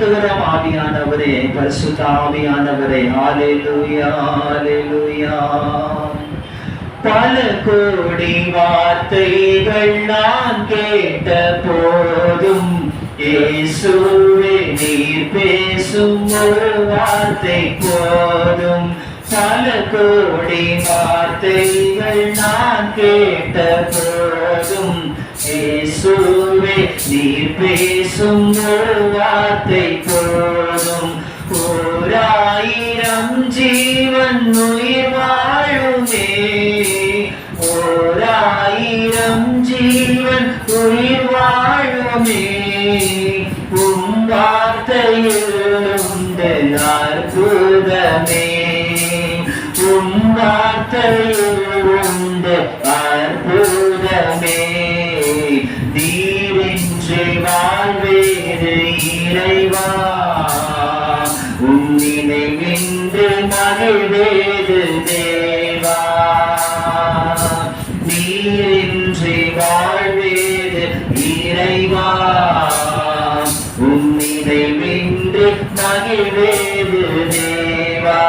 உயர்த்துகிறோம் ஆவியானவரே, பரிசுத்த ஆவியானவரே. ஹalleluya ஹalleluya. பல கோடி வார்த்தைகள் நான் கேட்ட போதும் இயேசுவே நீர் பேசும் ஒரு வார்த்தை போதும். பல கோடி வார்த்தைகள் நான் கேட்ட போதும் இயேசுவே நீர் பேசும் ஒரு வார்த்தை போதும். 1000 ஜீவன் உயிர் வாழுமே, 1000 ஜீவன் உயிர் வாழுமே. உம் வார்த்தையில் உண்டு அற்புதமே, உம் வார்த்தையில் உண்டு அற்புதமே. நீரின்றி வாழ்வேறு இறைவா, உம் நினைவின்றி மகிழ்வேறு தேவா. நீரின்றி வாழ்வேறு இறைவா, உம் நினைவின்றி மகிழ்வேறு தேவா.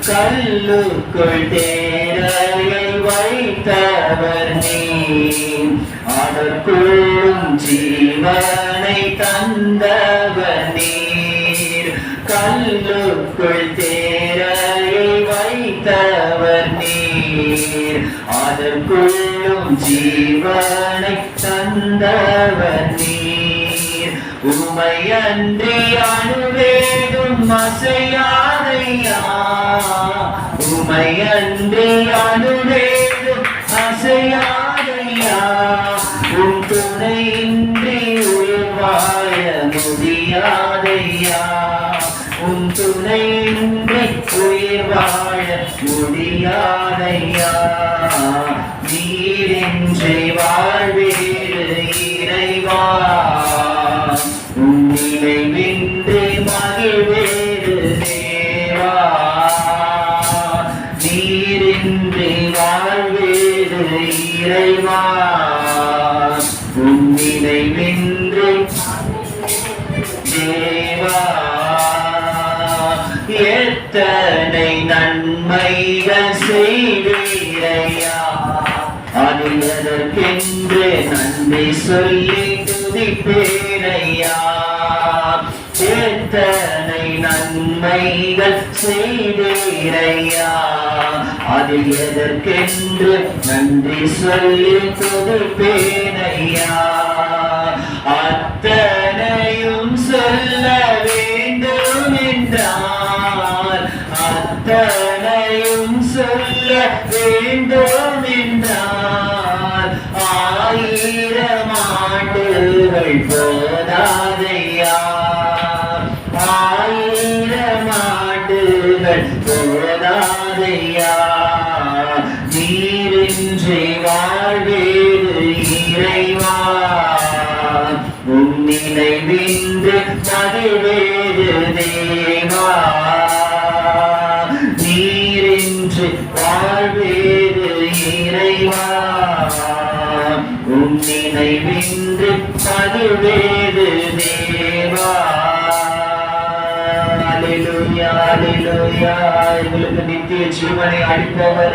கல்லுக்குள் தேரையை வைத்தவர் நீர், அதற்குள்ளும் ஜீவனை தந்தவர் நீர். கல்லுக்குள் தேரையை வைத்தவர் நீர், அதற்குள்ளும் ஜீவனை தந்தவர் நீர். உமையன்றி அணுவேதும் அசையாதையா, உமையன்றி அணுவேதும் அசையாதையா. உன் துணையின்றி உயிர் வாழ முடியாதையா, உன் துணையின்றி உயிர் வாழ முடியாதையா. நீரின்றி வாழ்வேறு இறைவா, உன் நினைவின்றி மகிழ்வேறு தேவா. நீரின்றி வாழ்வேறு இறைவா, உன் நினைவின்றி தேவா. எத்தனை நன்மைகள் செய்வீரையா, அதில் அதற்கென்று நன்றி சொல்லி துதிப்பேனையா. எத்தனை நன்மைகள் செய்தீரையா, அதில் எதற்கென்று நன்றி சொல்லி துதிப்பேனையா. அத்தனையும் சொல்ல வேண்டும் என்றால், அத்தனையும் சொல்ல வேண்டும் என்றால் 1000 ஆண்டுகள் போதாதையா, 1000 ஆண்டுகள் போதாதையா. நீரின்றி வாழ்வேறு இறைவா, உன் நினைவின்றி மகிழ்வேறு தேவா. நீரின்றி வாழ்வேறு இறைவா, உன் நினைவின்றி மகிழ்வேறு தேவா. அல்லேலூயா அல்லேலூயா. எங்களுக்கு நித்திய ஜீவனை அளிப்பவர்